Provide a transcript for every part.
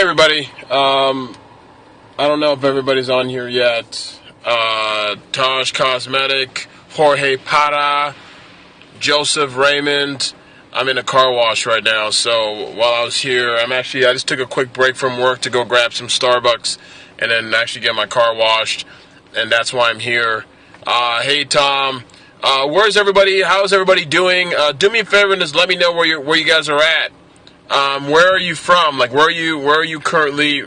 everybody. I don't know if everybody's on here yet. Taj Cosmetic, Jorge Para, Joseph Raymond. I'm in a car wash right now, so while I was here, I just took a quick break from work to go grab some Starbucks and then actually get my car washed, and that's why I'm here. Hey Tom, where's everybody? How's everybody doing? Do me a favor and just let me know where you guys are at. Where are you from? Like, where are you currently?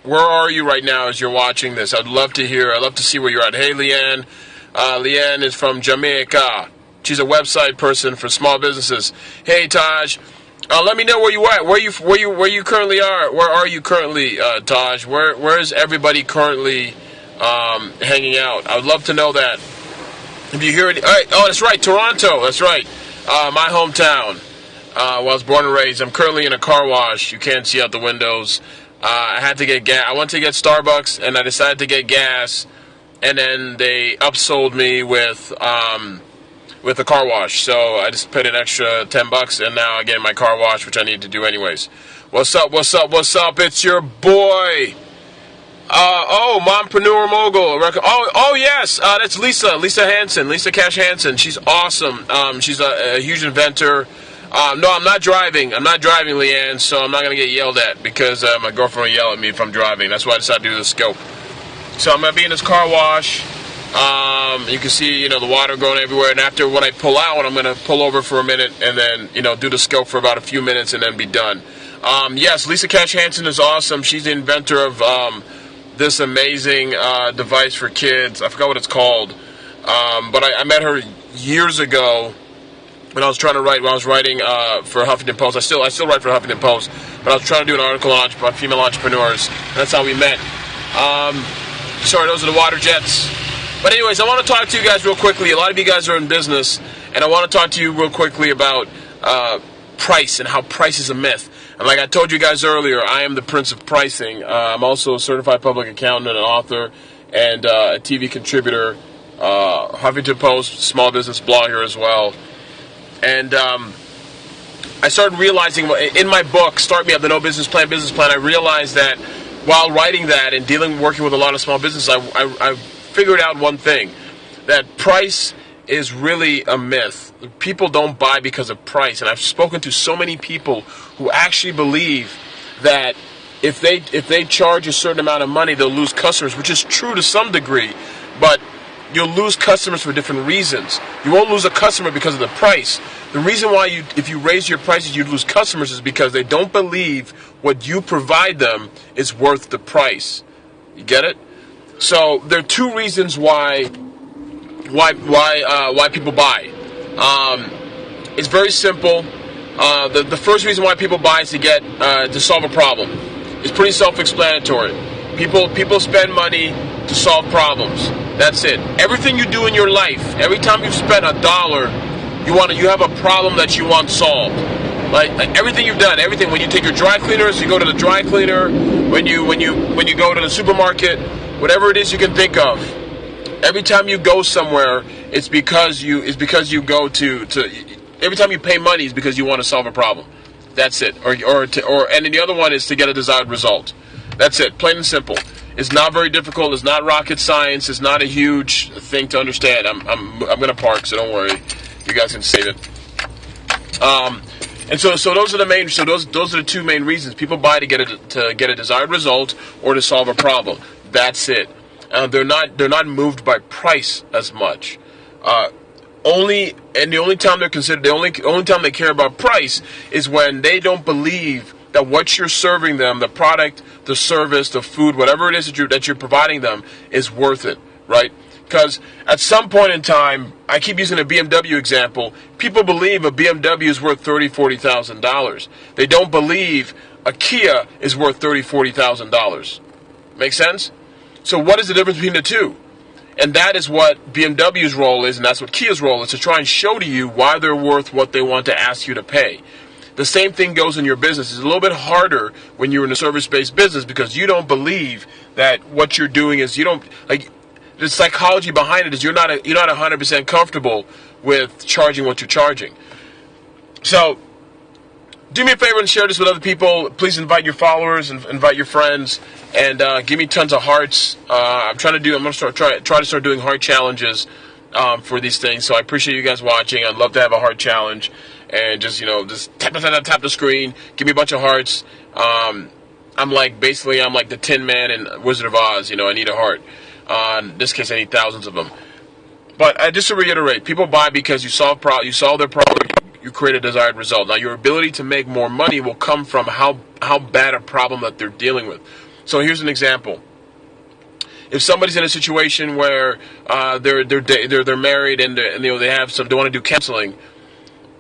Where are you right now as you're watching this? I'd love to hear. I'd love to see where you're at. Hey, Leanne. Leanne is from Jamaica. She's a website person for small businesses. Hey, Taj. Let me know where you at. Where you currently are. Where are you currently, Taj? Where is everybody currently hanging out? I would love to know that. If you hear it, oh, that's right, Toronto. That's right, my hometown. Where I was born and raised. I'm currently in a car wash. You can't see out the windows. I had to get gas. I went to get Starbucks, and I decided to get gas, and then they upsold me with a car wash. So I just paid an extra $10, and now I get my car wash, which I need to do anyways. What's up? What's up? What's up? It's your boy. Mompreneur Mogul. Oh yes, that's Lisa Hansen, Lisa Cash Hansen. She's awesome. She's a huge inventor. No, I'm not driving, Leanne, so I'm not going to get yelled at because my girlfriend will yell at me if I'm driving. That's why I decided to do the scope. So I'm going to be in this car wash. You can see, the water going everywhere. And after when I pull out, I'm going to pull over for a minute and then, do the scope for about a few minutes and then be done. Yes, Lisa Cash Hansen is awesome. She's the inventor of this amazing device for kids. I forgot what it's called. But I met her years ago. When I was writing for Huffington Post. I still write for Huffington Post, but I was trying to do an article about female entrepreneurs, and that's how we met. Sorry, those are the water jets. But anyways, I want to talk to you guys real quickly. A lot of you guys are in business, and I want to talk to you real quickly about price and how price is a myth. And like I told you guys earlier, I am the prince of pricing. I'm also a certified public accountant, an author, and a TV contributor, Huffington Post, small business blogger as well. And I started realizing in my book, Start Me Up, the No Business Plan, I realized that while writing that and working with a lot of small businesses, I figured out one thing, that price is really a myth. People don't buy because of price. And I've spoken to so many people who actually believe that if they charge a certain amount of money, they'll lose customers, which is true to some degree, but you'll lose customers for different reasons. You won't lose a customer because of the price. The reason why if you raise your prices, you'd lose customers is because they don't believe what you provide them is worth the price. You get it? So there are two reasons why people buy. It's very simple. The first reason why people buy is to solve a problem. It's pretty self-explanatory. People spend money to solve problems. That's it. Everything you do in your life, every time you spend $1, you have a problem that you want solved. Like everything you've done, everything. When you take your dry cleaners, you go to the dry cleaner. When you go to the supermarket, whatever it is you can think of. Every time you go somewhere, it's because you go to every time you pay money is because you want to solve a problem. That's it. And then the other one is to get a desired result. That's it. Plain and simple. It's not very difficult. It's not rocket science. It's not a huge thing to understand. I'm gonna park, so don't worry. You guys can save it. And so those are the main. So those are the two main reasons people buy to get a desired result or to solve a problem. That's it. They're not moved by price as much. The only time they care about price is when they don't believe that what you're serving them, the product, the service, the food, whatever it is that you're providing them, is worth it, right? Because at some point in time, I keep using a BMW example, people believe a BMW is worth $30,000, $40,000. They don't believe a Kia is worth $30,000, $40,000. Make sense? So what is the difference between the two? And that is what BMW's role is, and that's what Kia's role is, to try and show to you why they're worth what they want to ask you to pay. The same thing goes in your business. It's a little bit harder when you're in a service-based business because you don't believe that what you're doing is, the psychology behind it is you're not 100% comfortable with charging what you're charging. So do me a favor and share this with other people. Please invite your followers and invite your friends, and give me tons of hearts. I'm going to try to start doing heart challenges for these things. So I appreciate you guys watching. I'd love to have a heart challenge, and just tap the screen, give me a bunch of hearts. I'm like the Tin Man in Wizard of Oz. I need a heart. In this case, I need thousands of them. But just to reiterate, people buy because you solve their problem. You create a desired result. Now, your ability to make more money will come from how bad a problem that they're dealing with. So here's an example. If somebody's in a situation where they're married and they want to do counseling,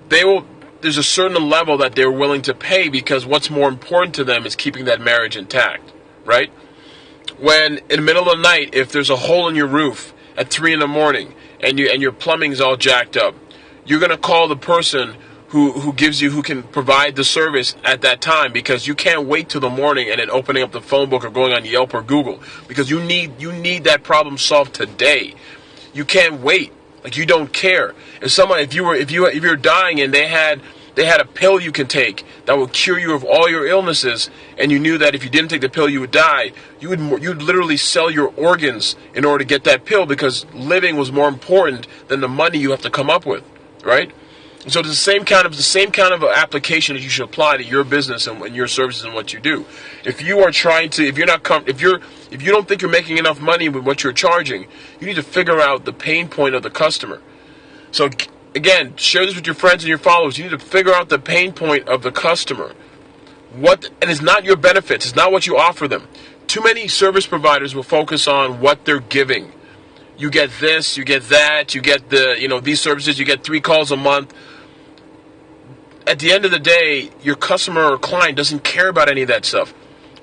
there's a certain level that they're willing to pay because what's more important to them is keeping that marriage intact, right? When in the middle of the night, if there's a hole in your roof at 3 a.m. and your plumbing's all jacked up, you're going to call the person who can provide the service at that time, because you can't wait till the morning and then opening up the phone book or going on Yelp or Google, because you need that problem solved today. You can't wait. Like, you don't care. If you're dying and they had a pill you can take that will cure you of all your illnesses, and you knew that if you didn't take the pill you would die, you'd literally sell your organs in order to get that pill, because living was more important than the money you have to come up with. Right? And so it's the same kind of application that you should apply to your business and your services and what you do. If you don't think you're making enough money with what you're charging, you need to figure out the pain point of the customer. So again, share this with your friends and your followers. You need to figure out the pain point of the customer. And it's not your benefits. It's not what you offer them. Too many service providers will focus on what they're giving. You get this, you get that, you get these services, you get 3 calls a month. At the end of the day, your customer or client doesn't care about any of that stuff.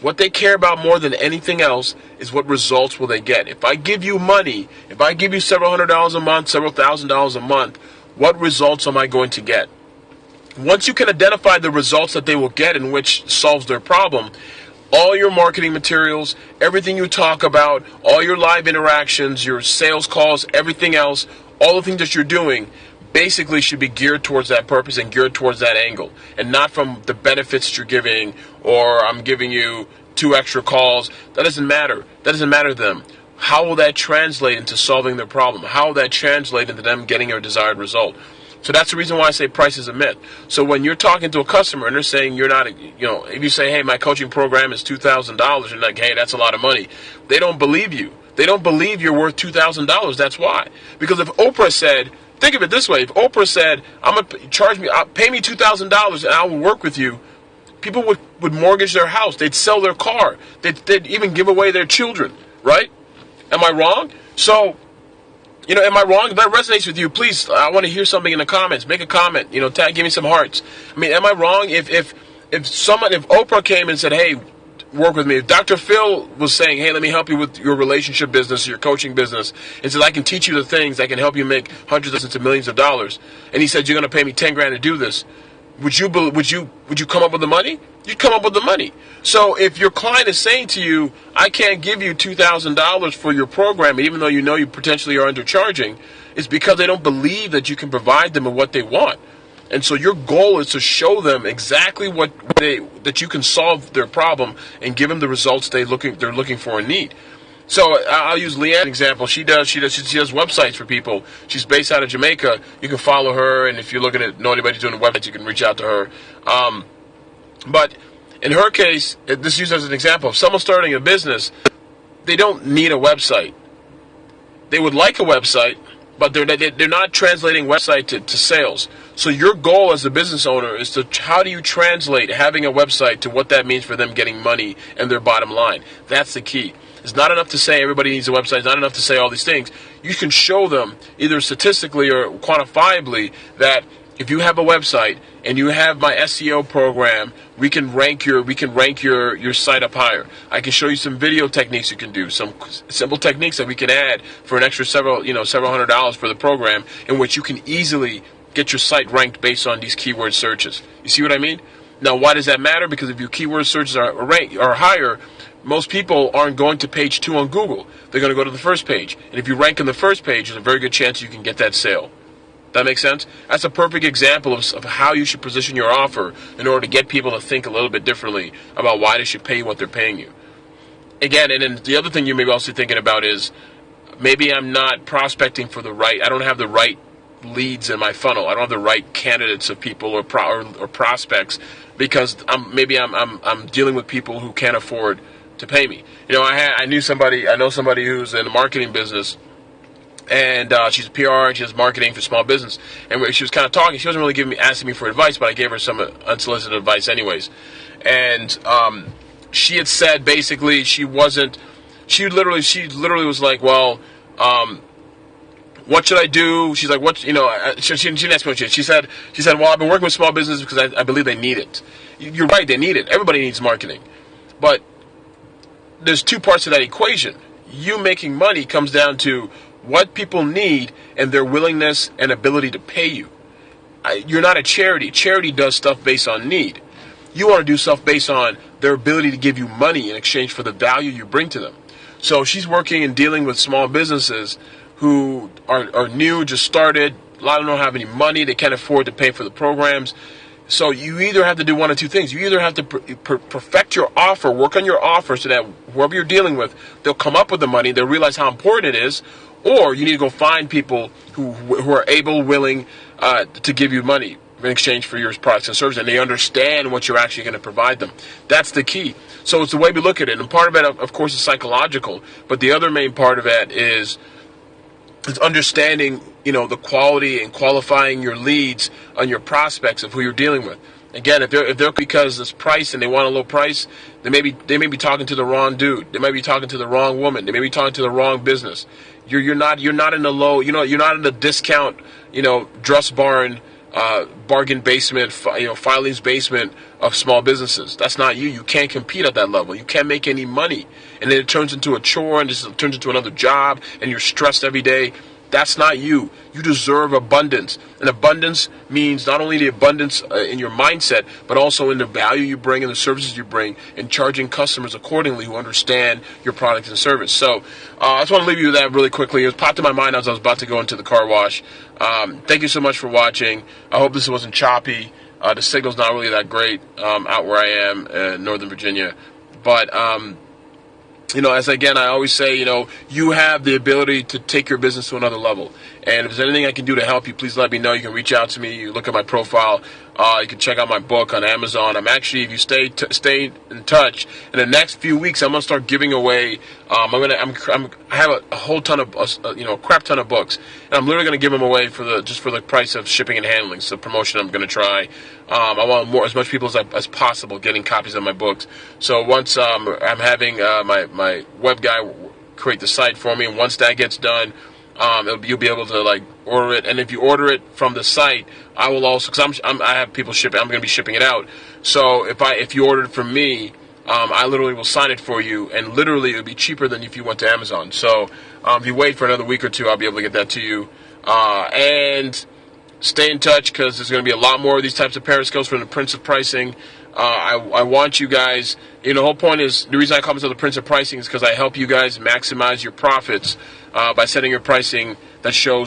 What they care about more than anything else is what results will they get. If I give you money, if I give you several $100s a month, several $1,000s a month, what results am I going to get? Once you can identify the results that they will get in which solves their problem, all your marketing materials, everything you talk about, all your live interactions, your sales calls, everything else, all the things that you're doing basically should be geared towards that purpose and geared towards that angle, and not from the benefits that you're giving, or I'm giving you 2 extra calls. That doesn't matter. That doesn't matter to them. How will that translate into solving their problem? How will that translate into them getting a desired result? So that's the reason why I say price is a myth. So when you're talking to a customer and they're saying you're not, if you say, hey, my coaching program is $2,000, you're like, hey, that's a lot of money. They don't believe you. They don't believe you're worth $2,000. That's why. Because if Oprah said, think of it this way, if Oprah said, pay me $2,000 and I will work with you, people would mortgage their house. They'd sell their car. They'd even give away their children, right? Am I wrong? So, am I wrong? If that resonates with you, please, I want to hear something in the comments. Make a comment. Give me some hearts. I mean, am I wrong? If Oprah came and said, hey, work with me. If Dr. Phil was saying, hey, let me help you with your relationship business, your coaching business, and said, I can teach you the things that can help you make hundreds of millions of dollars, and he said, you're going to pay me $10,000 to do this, would you come up with the money? You'd come up with the money. So if your client is saying to you, I can't give you $2,000 for your program, even though you potentially are undercharging, it's because they don't believe that you can provide them with what they want. And so your goal is to show them exactly that you can solve their problem and give them the results they're looking for and need. So I'll use Leanne as an example. She does websites for people. She's based out of Jamaica. You can follow her, and if you're looking at know anybody doing a website, you can reach out to her. But in her case, this is used as an example. If someone's starting a business, they don't need a website. They would like a website, but they're not translating website to sales. So your goal as a business owner is how do you translate having a website to what that means for them getting money and their bottom line? That's the key. It's not enough to say everybody needs a website. It's not enough to say all these things. You can show them either statistically or quantifiably that if you have a website and you have my SEO program, we can rank your site up higher. I can show you some video techniques you can do, some simple techniques that we can add for an extra several $100s for the program, in which you can easily get your site ranked based on these keyword searches. You see what I mean? Now, why does that matter? Because if your keyword searches are higher, most people aren't going to page 2 on Google. They're going to go to the first page. And if you rank on the first page, there's a very good chance you can get that sale. That makes sense? That's a perfect example of how you should position your offer in order to get people to think a little bit differently about why they should pay you what they're paying you. Again, and then the other thing you may be also thinking about is maybe I'm not prospecting for I don't have the right leads in my funnel. I don't have the right candidates of people or prospects because I'm dealing with people who can't afford to pay me. I know somebody who's in the marketing business, and she's a PR and she does marketing for small business. And she was kind of talking. She wasn't really asking me for advice, but I gave her some unsolicited advice anyways. And she had said basically she literally was like, well, what should I do? She's like, she didn't ask me what she said. She said, well, I've been working with small businesses because I believe they need it. You're right, they need it. Everybody needs marketing. But there's two parts to that equation. You making money comes down to what people need and their willingness and ability to pay you. You're not a charity. Charity does stuff based on need. You want to do stuff based on their ability to give you money in exchange for the value you bring to them. So she's working and dealing with small businesses who are new, just started. A lot of them don't have any money. They can't afford to pay for the programs. So you either have to do one of two things. You either have to perfect your offer, work on your offer so that whoever you're dealing with, they'll come up with the money, they'll realize how important it is, or you need to go find people who are able, willing to give you money in exchange for your products and services, and they understand what you're actually going to provide them. That's the key. So it's the way we look at it. And part of it, of course, is psychological, but the other main part of it is understanding, the quality and qualifying your leads on your prospects of who you're dealing with. Again, if they're because this price and they want a low price, they may be talking to the wrong dude. They may be talking to the wrong woman. They may be talking to the wrong business. You're not in the low. You're not in the discount. Dress barn, bargain basement. Filings basement of small businesses. That's not you. You can't compete at that level. You can't make any money, and then it turns into a chore and it turns into another job, and you're stressed every day. That's not you. You deserve abundance. And abundance means not only the abundance in your mindset, but also in the value you bring and the services you bring, and charging customers accordingly who understand your product and service. So I just want to leave you with that really quickly. It was popped in my mind as I was about to go into the car wash. Thank you so much for watching. I hope this wasn't choppy. The signal's not really that great out where I am in Northern Virginia. But as again, I always say, you have the ability to take your business to another level. And if there's anything I can do to help you, please let me know. You can reach out to me. You look at my profile. You can check out my book on Amazon. I'm actually, if you stay in touch, in the next few weeks, I'm gonna start giving away. I have a whole ton of, a crap ton of books, and I'm literally gonna give them away for the price of shipping and handling. So promotion I'm gonna try. I want as much people as possible getting copies of my books. So once I'm having my web guy create the site for me, and once that gets done, you'll be able to order it. And if you order it from the site, I will also, because I have people shipping. I'm going to be shipping it out. So if you ordered from me, I literally will sign it for you, and literally it would be cheaper than if you went to Amazon. So if you wait for another week or two, I'll be able to get that to you. And stay in touch, because there's going to be a lot more of these types of periscopes from the Prince of Pricing. I want you guys, the whole point is, the reason I call myself the Prince of Pricing is because I help you guys maximize your profits by setting your pricing that shows